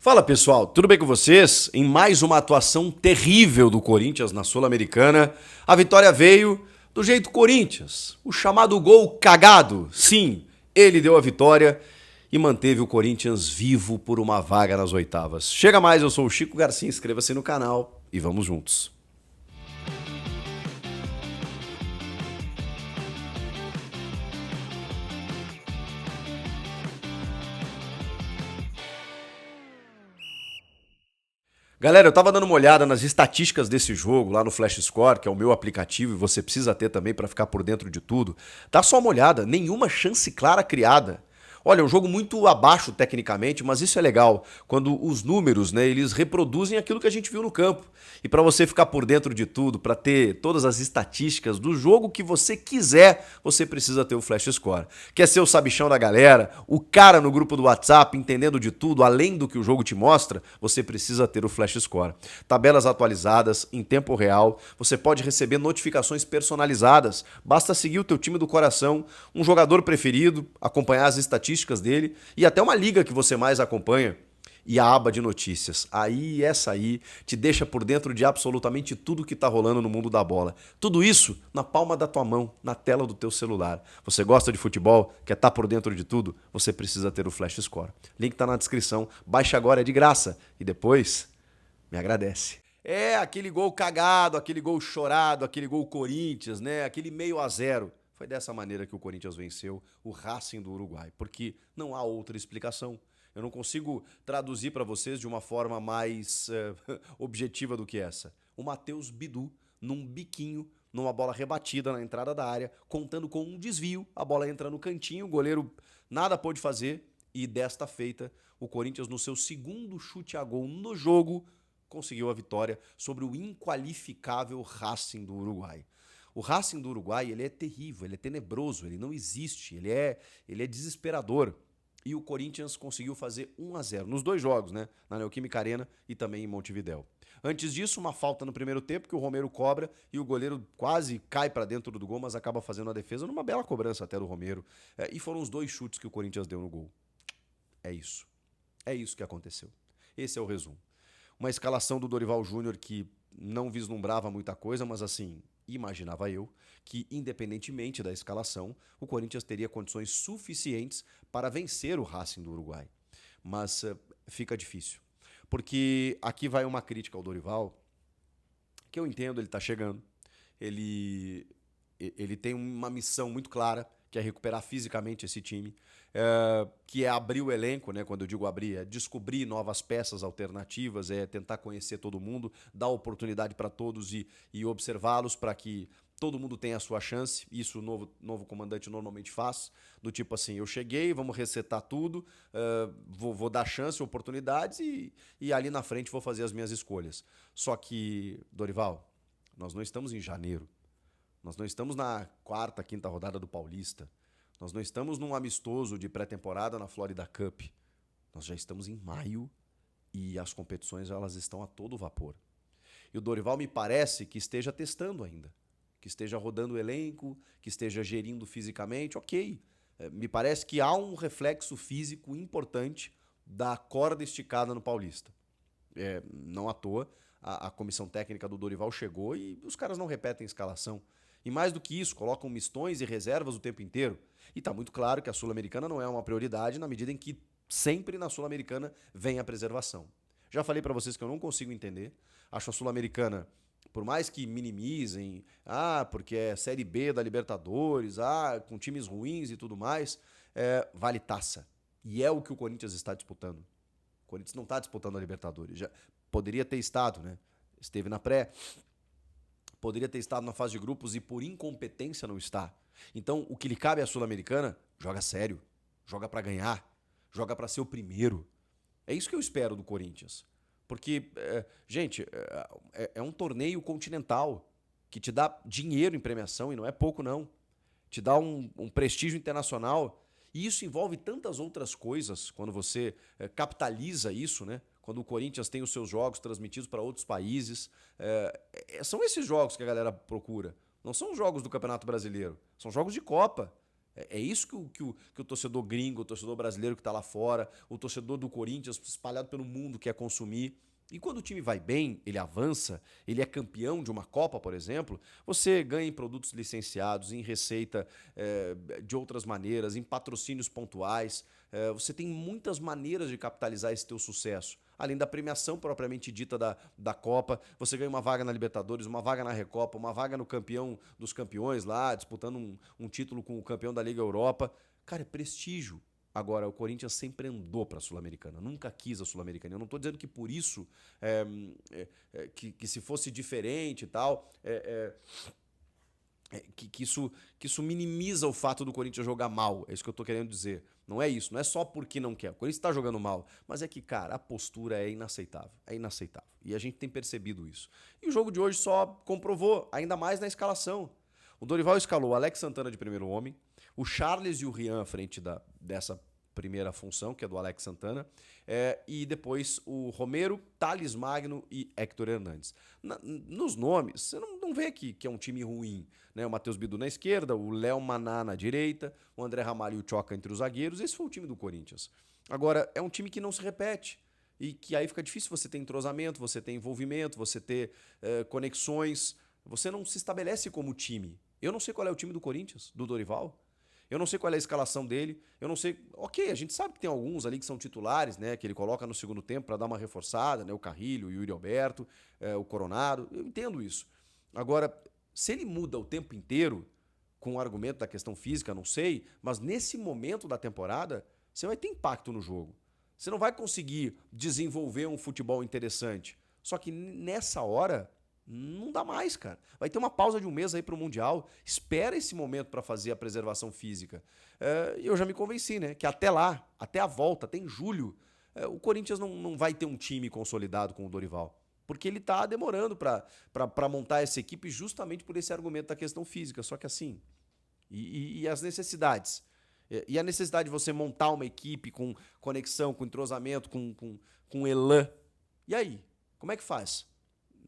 Fala pessoal, tudo bem com vocês? Em mais uma atuação terrível do Corinthians na Sul-Americana, a vitória veio do jeito Corinthians, o chamado gol cagado. Sim, ele deu a vitória e manteve o Corinthians vivo por uma vaga nas oitavas. Chega mais, eu sou o Chico Garcia, inscreva-se no canal e vamos juntos. Galera, eu tava dando uma olhada nas estatísticas desse jogo lá no Flash Score, que é o meu aplicativo e você precisa ter também para ficar por dentro de tudo. Dá só uma olhada, nenhuma chance clara criada. Olha, é um jogo muito abaixo tecnicamente, mas isso é legal, quando os números, né, eles reproduzem aquilo que a gente viu no campo. E para você ficar por dentro de tudo, para ter todas as estatísticas do jogo que você quiser, você precisa ter o Flash Score. Quer ser o sabichão da galera, o cara no grupo do WhatsApp entendendo de tudo, além do que o jogo te mostra, você precisa ter o Flash Score. Tabelas atualizadas em tempo real, você pode receber notificações personalizadas, basta seguir o teu time do coração, um jogador preferido, acompanhar as estatísticas dele e até uma liga que você mais acompanha. E a aba de notícias. Essa aí te deixa por dentro de absolutamente tudo que tá rolando no mundo da bola. Tudo isso na palma da tua mão, na tela do teu celular. Você gosta de futebol? Quer estar por dentro de tudo? Você precisa ter o Flash Score. Link tá na descrição. Baixa agora, é de graça. E depois, me agradece. É aquele gol cagado, aquele gol chorado, aquele gol Corinthians, né? Aquele 0-0. Foi dessa maneira que o Corinthians venceu o Racing do Uruguai. Porque não há outra explicação. Eu não consigo traduzir para vocês de uma forma mais objetiva do que essa. O Matheus Bidu, num biquinho, numa bola rebatida na entrada da área, contando com um desvio, a bola entra no cantinho, o goleiro nada pôde fazer e desta feita, o Corinthians, no seu segundo chute a gol no jogo, conseguiu a vitória sobre o inqualificável Racing do Uruguai. O Racing do Uruguai, ele é terrível, ele é tenebroso, ele não existe, ele é desesperador. E o Corinthians conseguiu fazer 1-0 nos dois jogos, né? Na Neoquímica Arena e também em Montevidéu. Antes disso, uma falta no primeiro tempo que o Romero cobra e o goleiro quase cai para dentro do gol, mas acaba fazendo a defesa numa bela cobrança até do Romero. E foram os dois chutes que o Corinthians deu no gol. É isso. É isso que aconteceu. Esse é o resumo. Uma escalação do Dorival Júnior que não vislumbrava muita coisa, mas assim, imaginava eu que, independentemente da escalação, o Corinthians teria condições suficientes para vencer o Racing do Uruguai. Mas fica difícil. Porque aqui vai uma crítica ao Dorival, que eu entendo, ele está chegando, ele tem uma missão muito clara, que é recuperar fisicamente esse time, que é abrir o elenco, né? Quando eu digo abrir, é descobrir novas peças alternativas, é tentar conhecer todo mundo, dar oportunidade para todos e observá-los para que todo mundo tenha a sua chance. Isso o novo comandante normalmente faz, do tipo assim, eu cheguei, vamos resetar tudo, vou dar chance, oportunidades e ali na frente vou fazer as minhas escolhas. Só que, Dorival, nós não estamos em janeiro. Nós não estamos na quarta, quinta rodada do Paulista. Nós não estamos num amistoso de pré-temporada na Florida Cup. Nós já estamos em maio e as competições elas estão a todo vapor. E o Dorival me parece que esteja testando ainda, que esteja rodando o elenco, que esteja gerindo fisicamente, ok. Me parece que há um reflexo físico importante da corda esticada no Paulista. Não à toa, a comissão técnica do Dorival chegou e os caras não repetem a escalação. E mais do que isso, colocam mistões e reservas o tempo inteiro. E tá muito claro que a Sul-Americana não é uma prioridade na medida em que sempre na Sul-Americana vem a preservação. Já falei para vocês que eu não consigo entender. Acho a Sul-Americana, por mais que minimizem, porque é Série B da Libertadores, com times ruins e tudo mais, vale taça. E é o que o Corinthians está disputando. O Corinthians não está disputando a Libertadores. Já poderia ter estado, né? Esteve na pré, poderia ter estado na fase de grupos e por incompetência não está. Então, o que lhe cabe à Sul-Americana, joga sério, joga pra ganhar, joga pra ser o primeiro. É isso que eu espero do Corinthians. Porque, gente, é um torneio continental que te dá dinheiro em premiação e não é pouco não. Te dá um prestígio internacional e isso envolve tantas outras coisas quando você capitaliza isso, né? Quando o Corinthians tem os seus jogos transmitidos para outros países. São esses jogos que a galera procura. Não são os jogos do Campeonato Brasileiro. São jogos de Copa. É isso que o torcedor gringo, o torcedor brasileiro que está lá fora, o torcedor do Corinthians espalhado pelo mundo quer consumir. E quando o time vai bem, ele avança, ele é campeão de uma Copa, por exemplo, você ganha em produtos licenciados, em receita de outras maneiras, em patrocínios pontuais. Você tem muitas maneiras de capitalizar esse teu sucesso. Além da premiação propriamente dita da Copa, você ganha uma vaga na Libertadores, uma vaga na Recopa, uma vaga no campeão dos campeões lá, disputando um título com o campeão da Liga Europa. Cara, é prestígio. Agora, o Corinthians sempre andou para a Sul-Americana, nunca quis a Sul-Americana. Eu não estou dizendo que por isso, que se fosse diferente e tal, que isso minimiza o fato do Corinthians jogar mal. É isso que eu tô querendo dizer. Não é isso, não é só porque não quer. O Corinthians tá jogando mal, mas é que, cara, a postura é inaceitável. É inaceitável. E a gente tem percebido isso. E o jogo de hoje só comprovou, ainda mais na escalação. O Dorival escalou o Alex Santana de primeiro homem, o Charles e o Rian à frente dessa primeira função, que é do Alex Santana, e depois o Romero, Thales Magno e Héctor Hernandes. Nos nomes, você não vê que é um time ruim, né? O Matheus Bidu na esquerda, o Léo Maná na direita, o André Ramalho e o Tchoca entre os zagueiros. Esse foi o time do Corinthians. Agora, é um time que não se repete. E que aí fica difícil você ter entrosamento, você ter envolvimento, você ter conexões. Você não se estabelece como time. Eu não sei qual é o time do Corinthians, do Dorival. Eu não sei qual é a escalação dele, eu não sei... Ok, a gente sabe que tem alguns ali que são titulares, né, que ele coloca no segundo tempo para dar uma reforçada, né, o Carrilho, o Yuri Alberto, o Coronado, eu entendo isso. Agora, se ele muda o tempo inteiro, com o argumento da questão física, não sei, mas nesse momento da temporada, você vai ter impacto no jogo. Você não vai conseguir desenvolver um futebol interessante. Só que nessa hora... não dá mais, cara. Vai ter uma pausa de um mês aí pro Mundial. Espera esse momento para fazer a preservação física. E eu já me convenci, né? Que até lá, até a volta, até em julho, o Corinthians não vai ter um time consolidado com o Dorival. Porque ele tá demorando para montar essa equipe justamente por esse argumento da questão física. Só que assim, e as necessidades? E a necessidade de você montar uma equipe com conexão, com entrosamento, com elan. E aí? Como é que faz?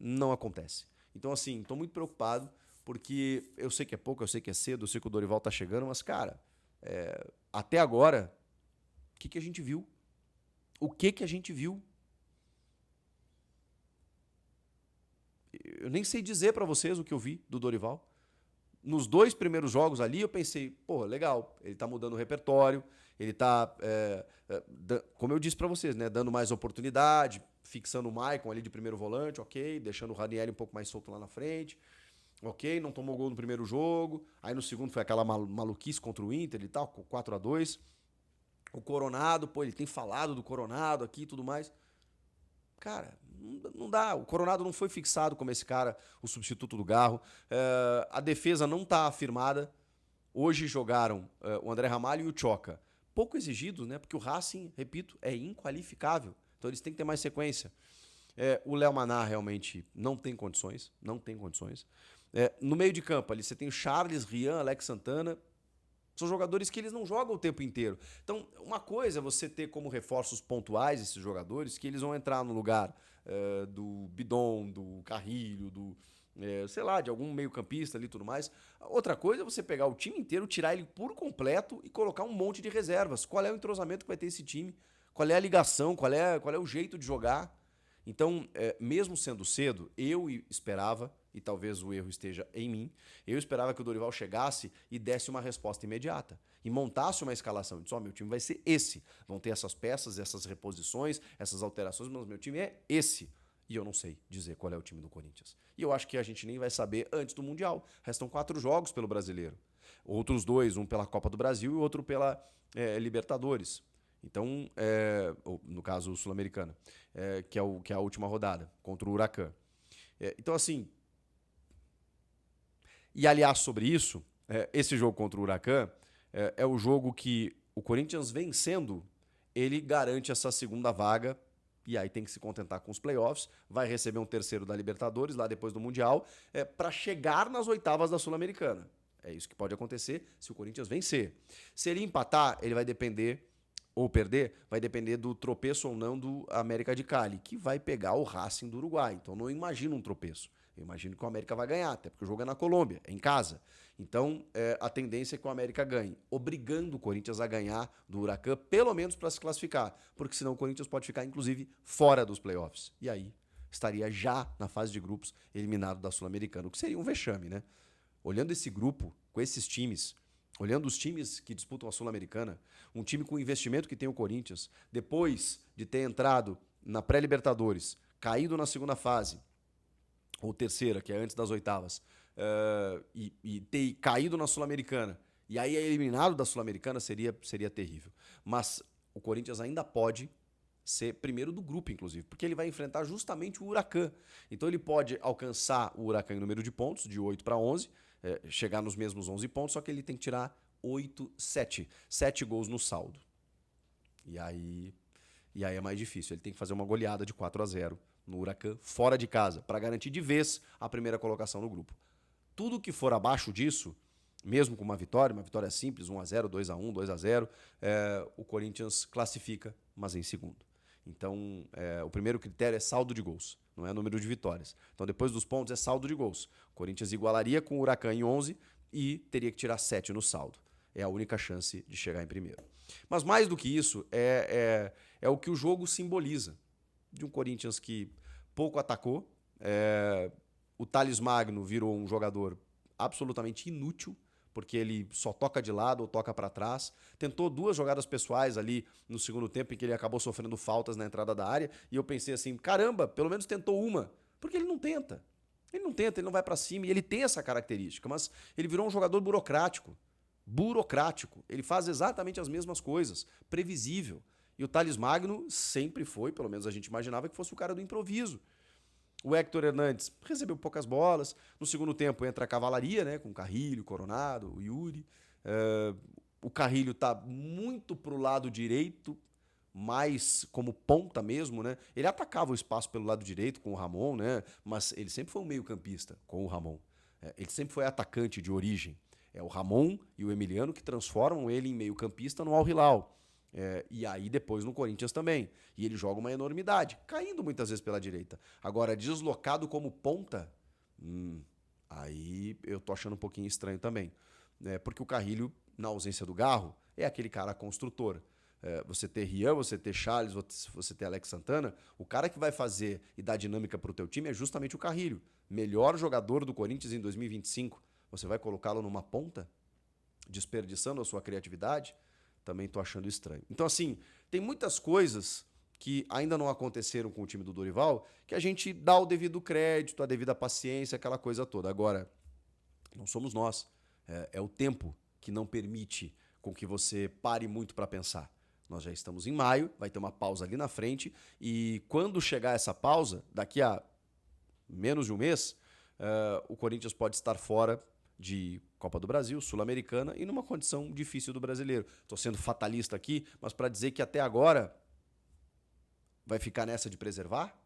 Não acontece. Então, assim, tô muito preocupado, porque eu sei que é pouco, eu sei que é cedo, eu sei que o Dorival tá chegando, mas, cara, até agora, o que a gente viu? O que a gente viu? Eu nem sei dizer pra vocês o que eu vi do Dorival. Nos 2 primeiros jogos ali, eu pensei, pô, legal, ele tá mudando o repertório, ele tá, como eu disse pra vocês, né, dando mais oportunidade, fixando o Maicon ali de primeiro volante, ok, deixando o Ranieri um pouco mais solto lá na frente, ok, não tomou gol no primeiro jogo, aí no segundo foi aquela maluquice contra o Inter e tal, 4-2. O Coronado, pô, ele tem falado do Coronado aqui e tudo mais. Cara, não dá. O Coronado não foi fixado como esse cara, o substituto do Garro. A defesa não está afirmada. Hoje jogaram o André Ramalho e o Tchoca. Pouco exigidos, né? Porque o Racing, repito, é inqualificável. Então eles têm que ter mais sequência. O Léo Maná realmente não tem condições. Não tem condições. No meio de campo ali você tem o Charles, Rian, Alex Santana. São jogadores que eles não jogam o tempo inteiro. Então, uma coisa é você ter como reforços pontuais esses jogadores, que eles vão entrar no lugar do Bidon, do Carrilho, sei lá, de algum meio-campista ali e tudo mais. Outra coisa é você pegar o time inteiro, tirar ele por completo e colocar um monte de reservas. Qual é o entrosamento que vai ter esse time? Qual é a ligação? Qual é o jeito de jogar? Então, mesmo sendo cedo, eu esperava, e talvez o erro esteja em mim, eu esperava que o Dorival chegasse e desse uma resposta imediata. E montasse uma escalação. Disse, meu time vai ser esse. Vão ter essas peças, essas reposições, essas alterações, mas meu time é esse. E eu não sei dizer qual é o time do Corinthians. E eu acho que a gente nem vai saber antes do Mundial. Restam 4 jogos pelo Brasileiro. Outros 2, um pela Copa do Brasil e outro pela Libertadores. Então, no caso, Sul-Americana, que é a última rodada, contra o Huracan. Então, assim, e aliás, sobre isso, esse jogo contra o Huracan é o jogo que o Corinthians vencendo, ele garante essa segunda vaga, e aí tem que se contentar com os playoffs, vai receber um terceiro da Libertadores, lá depois do Mundial, para chegar nas oitavas da Sul-Americana. É isso que pode acontecer se o Corinthians vencer. Se ele empatar, ele vai depender ou perder, vai depender do tropeço ou não do América de Cali, que vai pegar o Racing do Uruguai. Então não imagino um tropeço. Eu imagino que o América vai ganhar, até porque o jogo é na Colômbia, é em casa. Então a tendência é que o América ganhe, obrigando o Corinthians a ganhar do Huracan, pelo menos para se classificar, porque senão o Corinthians pode ficar, inclusive, fora dos playoffs. E aí estaria já na fase de grupos eliminado da Sul-Americana, o que seria um vexame, né? Olhando esse grupo, com esses times, olhando os times que disputam a Sul-Americana, um time com o investimento que tem o Corinthians, depois de ter entrado na pré-Libertadores, caído na segunda fase, ou terceira, que é antes das oitavas, e ter caído na Sul-Americana, e aí é eliminado da Sul-Americana, seria terrível. Mas o Corinthians ainda pode ser primeiro do grupo, inclusive, porque ele vai enfrentar justamente o Huracan. Então ele pode alcançar o Huracan em número de pontos, de 8 para 11, chegar nos mesmos 11 pontos, só que ele tem que tirar 7 gols no saldo. E aí é mais difícil. Ele tem que fazer uma goleada de 4-0 no Huracan, fora de casa, para garantir de vez a primeira colocação no grupo. Tudo que for abaixo disso, mesmo com uma vitória simples, 1-0, 2-1, 2-0, o Corinthians classifica, mas em segundo. Então, o primeiro critério é saldo de gols, não é número de vitórias. Então, depois dos pontos, é saldo de gols. O Corinthians igualaria com o Huracan em 11 e teria que tirar 7 no saldo. É a única chance de chegar em primeiro. Mas mais do que isso, é o que o jogo simboliza. De um Corinthians que pouco atacou, o Thales Magno virou um jogador absolutamente inútil, porque ele só toca de lado ou toca para trás. Tentou 2 jogadas pessoais ali no segundo tempo, em que ele acabou sofrendo faltas na entrada da área, e eu pensei assim, caramba, pelo menos tentou uma, porque ele não tenta. Ele não vai para cima, e ele tem essa característica, mas ele virou um jogador burocrático. Ele faz exatamente as mesmas coisas, previsível. E o Thales Magno sempre foi, pelo menos a gente imaginava que fosse o cara do improviso. O Héctor Hernandes recebeu poucas bolas. No segundo tempo entra a cavalaria, né, com o Carrilho, Coronado, o Yuri. O Carrilho está muito pro lado direito, mais como ponta mesmo, né? Ele atacava o espaço pelo lado direito com o Ramon, né? Mas ele sempre foi um meio-campista com o Ramon. Ele sempre foi atacante de origem. É o Ramon e o Emiliano que transformam ele em meio-campista no Al Hilal. E aí depois no Corinthians também. E ele joga uma enormidade, caindo muitas vezes pela direita. Agora, deslocado como ponta, aí eu tô achando um pouquinho estranho também. Porque o Carrilho, na ausência do Garro, é aquele cara construtor. Você ter Rian, você ter Charles, você ter Alex Santana, o cara que vai fazer e dar dinâmica pro teu time é justamente o Carrilho. Melhor jogador do Corinthians em 2025. Você vai colocá-lo numa ponta? Desperdiçando a sua criatividade? Também tô achando estranho. Então, assim, tem muitas coisas que ainda não aconteceram com o time do Dorival que a gente dá o devido crédito, a devida paciência, aquela coisa toda. Agora, não somos nós. É o tempo que não permite com que você pare muito para pensar. Nós já estamos em maio, vai ter uma pausa ali na frente e quando chegar essa pausa, daqui a menos de um mês, o Corinthians pode estar fora de Copa do Brasil, Sul-Americana e numa condição difícil do brasileiro. Estou sendo fatalista aqui, mas para dizer que até agora vai ficar nessa de preservar,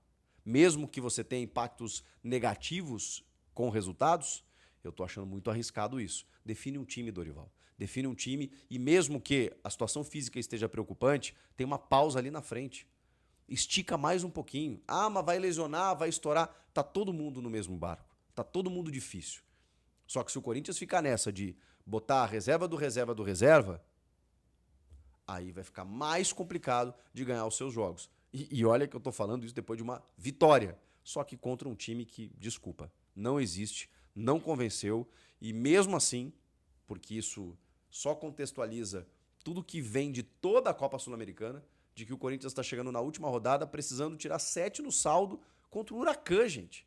mesmo que você tenha impactos negativos com resultados, eu estou achando muito arriscado isso. Define um time, Dorival. Define um time e mesmo que a situação física esteja preocupante, tem uma pausa ali na frente. Estica mais um pouquinho. Mas vai lesionar, vai estourar. Tá todo mundo no mesmo barco. Tá todo mundo difícil. Só que se o Corinthians ficar nessa de botar a reserva do reserva do reserva, aí vai ficar mais complicado de ganhar os seus jogos. E olha que eu tô falando isso depois de uma vitória. Só que contra um time que, desculpa, não existe, não convenceu. E mesmo assim, porque isso só contextualiza tudo que vem de toda a Copa Sul-Americana, de que o Corinthians está chegando na última rodada precisando tirar 7 no saldo contra o Huracan, gente.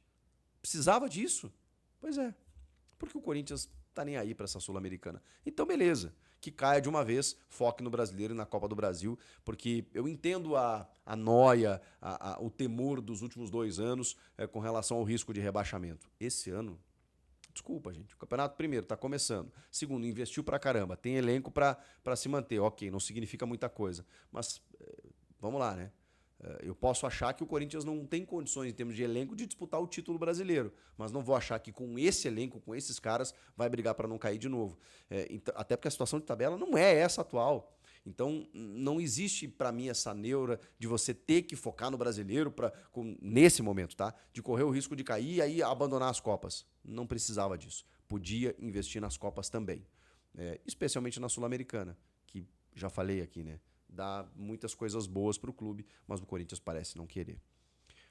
Precisava disso? Pois é. Porque o Corinthians tá nem aí para essa Sul-Americana. Então, beleza. Que caia de uma vez, foque no Brasileiro e na Copa do Brasil, porque eu entendo a noia, o temor dos últimos 2 anos com relação ao risco de rebaixamento. Esse ano, desculpa, gente, o campeonato, primeiro, tá começando. Segundo, investiu pra caramba, tem elenco pra se manter. Ok, não significa muita coisa, mas vamos lá, né? Eu posso achar que o Corinthians não tem condições, em termos de elenco, de disputar o título brasileiro. Mas não vou achar que com esse elenco, com esses caras, vai brigar para não cair de novo. Até porque a situação de tabela não é essa atual. Então, não existe para mim essa neura de você ter que focar no brasileiro nesse momento, tá? De correr o risco de cair e aí abandonar as Copas. Não precisava disso. Podia investir nas Copas também. Especialmente na Sul-Americana, que já falei aqui, né? Dá muitas coisas boas para o clube, mas o Corinthians parece não querer.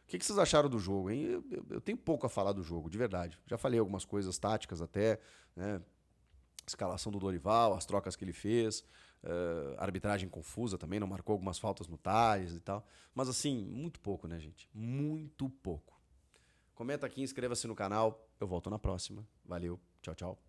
O que vocês acharam do jogo, hein? Eu tenho pouco a falar do jogo, de verdade. Já falei algumas coisas táticas até, né? Escalação do Dorival, as trocas que ele fez, arbitragem confusa também, não marcou algumas faltas no Tales e tal. Mas assim, muito pouco, né, gente? Muito pouco. Comenta aqui, inscreva-se no canal. Eu volto na próxima. Valeu, tchau, tchau.